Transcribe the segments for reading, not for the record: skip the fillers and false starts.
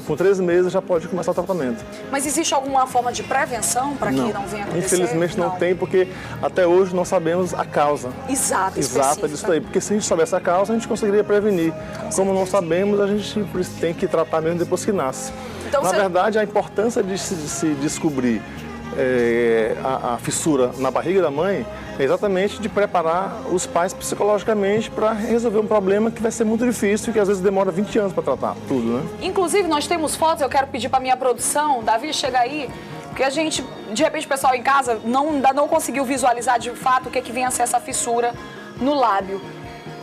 com 3 meses já pode começar o tratamento. Mas existe alguma forma de prevenção para que não venha acontecer? Infelizmente não tem, porque até hoje não sabemos a causa exata disso daí. Porque se a gente soubesse a causa, a gente conseguiria prevenir. Como não sabemos, a gente tem que tratar mesmo depois que nasce. Então, na verdade, a importância de se descobrir a fissura na barriga da mãe é exatamente de preparar os pais psicologicamente para resolver um problema que vai ser muito difícil e que às vezes demora 20 anos para tratar tudo, né? Inclusive, nós temos fotos, eu quero pedir para minha produção, Davi, chega aí, porque a gente, de repente, o pessoal em casa ainda não conseguiu visualizar de fato o que vem a ser essa fissura no lábio.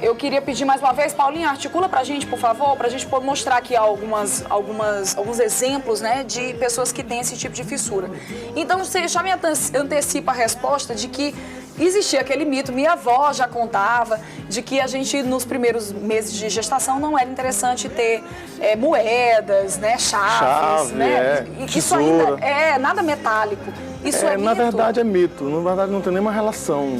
Eu queria pedir mais uma vez, Paulinha, articula pra gente, por favor, pra gente mostrar aqui alguns exemplos, né, de pessoas que têm esse tipo de fissura. Então, você já me antecipa a resposta de que existia aquele mito, minha avó já contava, de que a gente, nos primeiros meses de gestação, não era interessante ter moedas, né, chaves, né? Isso tesoura. ainda nada metálico. Isso é mito? Na verdade é mito, na verdade não tem nenhuma relação.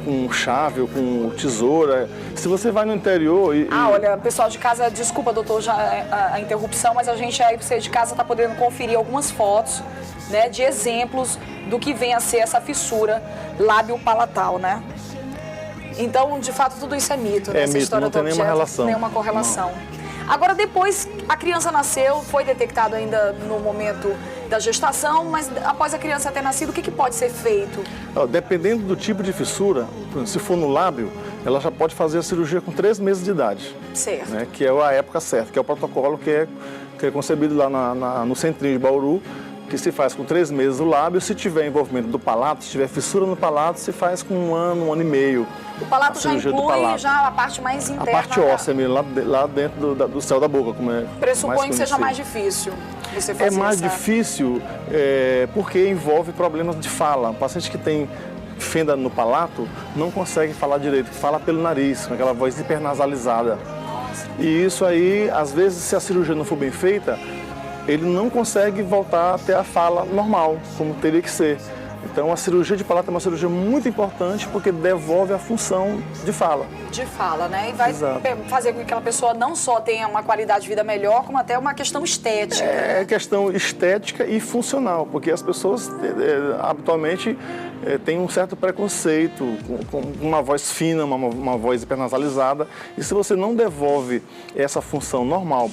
Com chave ou com tesoura. Se você vai no interior olha, pessoal de casa, desculpa, doutor, já a interrupção, mas a gente aí, você de casa, está podendo conferir algumas fotos, né, de exemplos do que vem a ser essa fissura lábio-palatal, né? Então, de fato, tudo isso é mito, né? Essa mito, história não tem nenhuma relação. Nenhuma correlação. Não. Agora, depois, a criança nasceu, foi detectado ainda no momento da gestação, mas após a criança ter nascido, o que pode ser feito? Dependendo do tipo de fissura, se for no lábio, ela já pode fazer a cirurgia com 3 meses de idade. Certo. Né, que é a época certa, que é o protocolo que é concebido lá no centrinho de Bauru, que se faz com 3 meses o lábio. Se tiver envolvimento do palato, se tiver fissura no palato, se faz com 1 ano e meio. O palato já inclui já a parte mais interna. A parte óssea mesmo, lá dentro do céu da boca, como é. Pressupõe que seja mais difícil você fazer mais difícil porque envolve problemas de fala. O paciente que tem fenda no palato não consegue falar direito, fala pelo nariz, com aquela voz hipernasalizada. Nossa. E isso aí, às vezes, se a cirurgia não for bem feita, ele não consegue voltar a ter a fala normal, como teria que ser. Então, a cirurgia de palato é uma cirurgia muito importante porque devolve a função de fala. De fala, né? E vai fazer com que aquela pessoa não só tenha uma qualidade de vida melhor, como até uma questão estética. É questão estética e funcional, porque as pessoas habitualmente têm um certo preconceito com uma voz fina, uma voz hipernasalizada. E se você não devolve essa função normal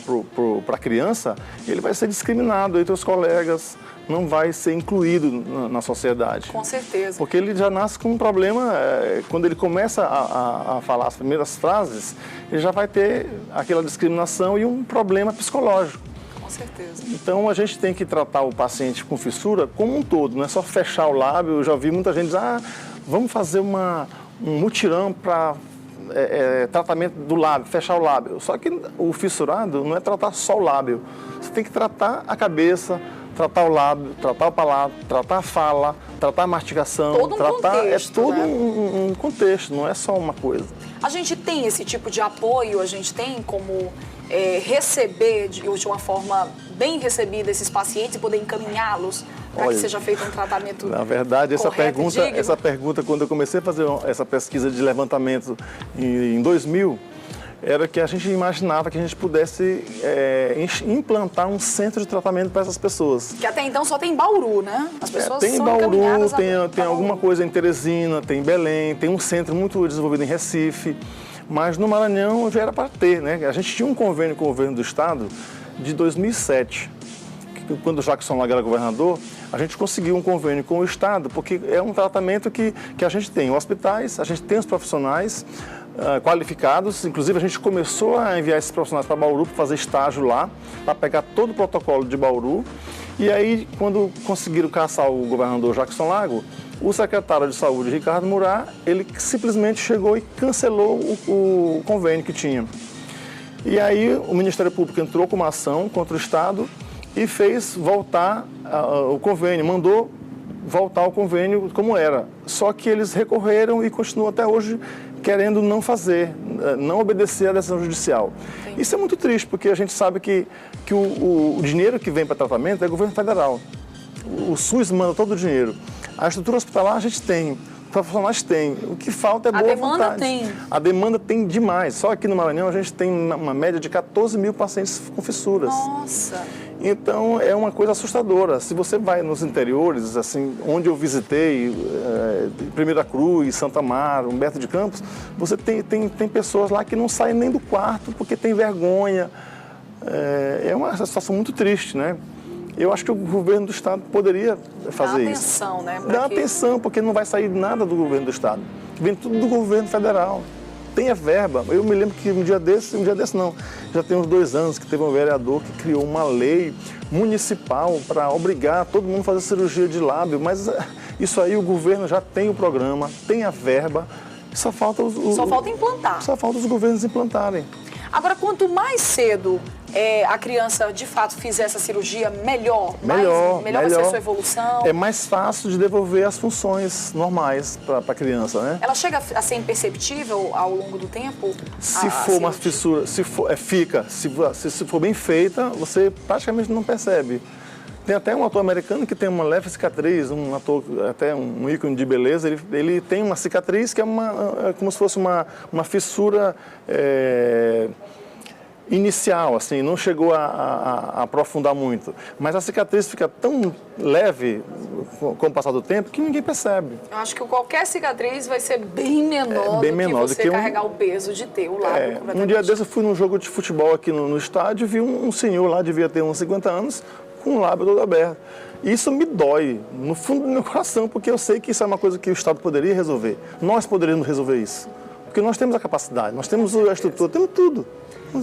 para a criança, ele vai ser discriminado entre os colegas, não vai ser incluído na sociedade. Com certeza. Porque ele já nasce com um problema, quando ele começa a falar as primeiras frases, ele já vai ter aquela discriminação e um problema psicológico. Com certeza. Então a gente tem que tratar o paciente com fissura como um todo, não é só fechar o lábio. Eu já ouvi muita gente dizer, vamos fazer um mutirão para tratamento do lábio, fechar o lábio. Só que o fissurado não é tratar só o lábio, você tem que tratar a cabeça, tratar o lábio, tratar o palato, tratar a fala, tratar a mastigação. Todo um contexto, todo um contexto, não é só uma coisa. A gente tem esse tipo de apoio, a gente tem como receber de uma forma bem recebida esses pacientes e poder encaminhá-los para que seja feito um tratamento Na verdade, correto, essa pergunta, quando eu comecei a fazer essa pesquisa de levantamento em 2000, era que a gente imaginava que a gente pudesse implantar um centro de tratamento para essas pessoas. Que até então só tem Bauru, né? As pessoas tem são Bauru, tem Bauru. alguma coisa em Teresina, tem Belém, tem um centro muito desenvolvido em Recife, mas no Maranhão já era para ter, né? A gente tinha um convênio com o governo do estado de 2007, quando o Jackson Lago era governador, a gente conseguiu um convênio com o estado, porque é um tratamento que a gente tem hospitais, a gente tem os profissionais qualificados, inclusive a gente começou a enviar esses profissionais para Bauru para fazer estágio lá, para pegar todo o protocolo de Bauru. E aí, quando conseguiram caçar o governador Jackson Lago, o secretário de saúde, Ricardo Murat, ele simplesmente chegou e cancelou o convênio que tinha. E aí o Ministério Público entrou com uma ação contra o estado e fez voltar o convênio, mandou voltar o convênio como era. Só que eles recorreram e continuam até hoje querendo não fazer, não obedecer à decisão judicial. Sim. Isso é muito triste, porque a gente sabe que o dinheiro que vem para tratamento é governo federal. O SUS manda todo o dinheiro. A estrutura hospitalar a gente tem, Profissionais tem. O que falta é boa vontade. A demanda tem. A demanda tem demais. Só aqui no Maranhão a gente tem uma média de 14 mil pacientes com fissuras. Nossa! Então é uma coisa assustadora. Se você vai nos interiores, assim, onde eu visitei, Primeira Cruz, Santa Amaro, Humberto de Campos, você tem pessoas lá que não saem nem do quarto porque tem vergonha. É uma situação muito triste, né? Eu acho que o governo do estado poderia fazer isso. Dá atenção, né? Dá atenção, porque não vai sair nada do governo do estado. Vem tudo do governo federal. Tem a verba. Eu me lembro que um dia desse não, já tem uns 2 anos que teve um vereador que criou uma lei municipal para obrigar todo mundo a fazer cirurgia de lábio, mas isso aí o governo já tem o programa, tem a verba, só falta implantar. Só falta os governos implantarem. Agora, quanto mais cedo a criança, de fato, fizer essa cirurgia, melhor vai ser a sua evolução. É mais fácil de devolver as funções normais para a criança, né? Ela chega a ser imperceptível ao longo do tempo? Se for uma fissura, fica. Se for bem feita, você praticamente não percebe. Tem até um ator americano que tem uma leve cicatriz, um ator, até um ícone de beleza, ele tem uma cicatriz que é como se fosse uma fissura inicial, assim, não chegou a aprofundar muito. Mas a cicatriz fica tão leve com o passar do tempo que ninguém percebe. Eu acho que qualquer cicatriz vai ser bem menor do que você carregar o peso de ter o lábio. Um dia desse eu fui num jogo de futebol aqui no estádio e vi um senhor lá, devia ter uns 50 anos, com o lábio todo aberto. Isso me dói no fundo do meu coração, porque eu sei que isso é uma coisa que o Estado poderia resolver. Nós poderíamos resolver isso. Porque nós temos a capacidade, nós temos a estrutura, temos tudo.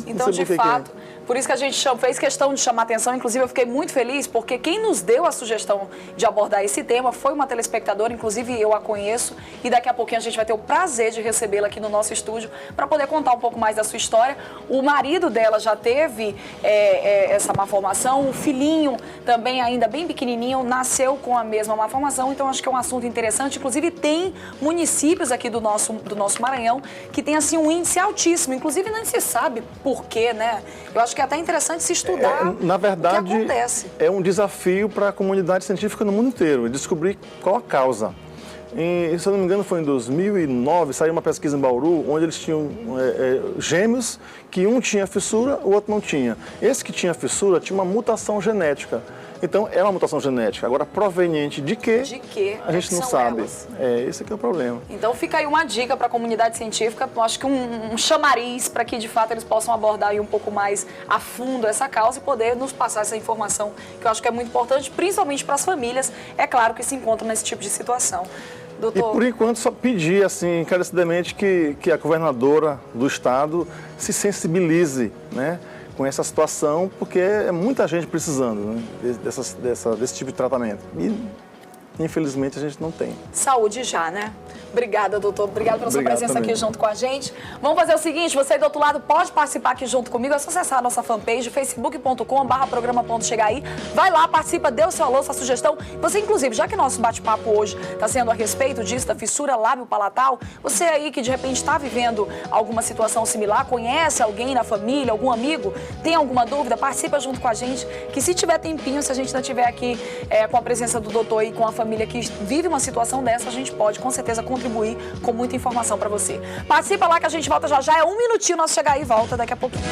Então, de fato, por isso que a gente fez questão de chamar atenção, inclusive eu fiquei muito feliz, porque quem nos deu a sugestão de abordar esse tema foi uma telespectadora, inclusive eu a conheço, e daqui a pouquinho a gente vai ter o prazer de recebê-la aqui no nosso estúdio para poder contar um pouco mais da sua história. O marido dela já teve essa malformação, o filhinho também ainda bem pequenininho nasceu com a mesma malformação, então acho que é um assunto interessante. Inclusive tem municípios aqui do nosso Maranhão que tem assim um índice altíssimo, inclusive nem se sabe por quê, né? Eu acho que é até interessante se estudar na verdade, o que acontece. É um desafio para a comunidade científica no mundo inteiro, descobrir qual a causa. Se eu não me engano, foi em 2009, saiu uma pesquisa em Bauru, onde eles tinham gêmeos, que um tinha fissura, o outro não tinha. Esse que tinha fissura tinha uma mutação genética. Então, é uma mutação genética. Agora, proveniente de quê? De quê? A gente não sabe. Esse é que é o problema. Então, fica aí uma dica para a comunidade científica, eu acho que um chamariz para que, de fato, eles possam abordar aí um pouco mais a fundo essa causa e poder nos passar essa informação, que eu acho que é muito importante, principalmente para as famílias, é claro, que se encontram nesse tipo de situação. Doutor... E, por enquanto, só pedir, assim, encarecidamente, que a governadora do estado se sensibilize, né, com essa situação, porque é muita gente precisando, né, desse tipo de tratamento. E, infelizmente, a gente não tem. Saúde já, né? Obrigada, doutor. Obrigada pela sua presença também aqui junto com a gente. Vamos fazer o seguinte, você aí do outro lado pode participar aqui junto comigo, é só acessar a nossa fanpage, facebook.com/programa.chegaí. Vai lá, participa, dê o seu alô, sua sugestão. Você, inclusive, já que nosso bate-papo hoje está sendo a respeito disso, da fissura lábio-palatal, você aí que de repente está vivendo alguma situação similar, conhece alguém na família, algum amigo, tem alguma dúvida, participa junto com a gente, que se tiver tempinho, se a gente ainda estiver aqui com a presença do doutor e com a família que vive uma situação dessa, a gente pode, com certeza, contribuir com muita informação para você. Participa lá que a gente volta já já. É 1 minutinho, nosso Chegar Aí volta daqui a pouquinho.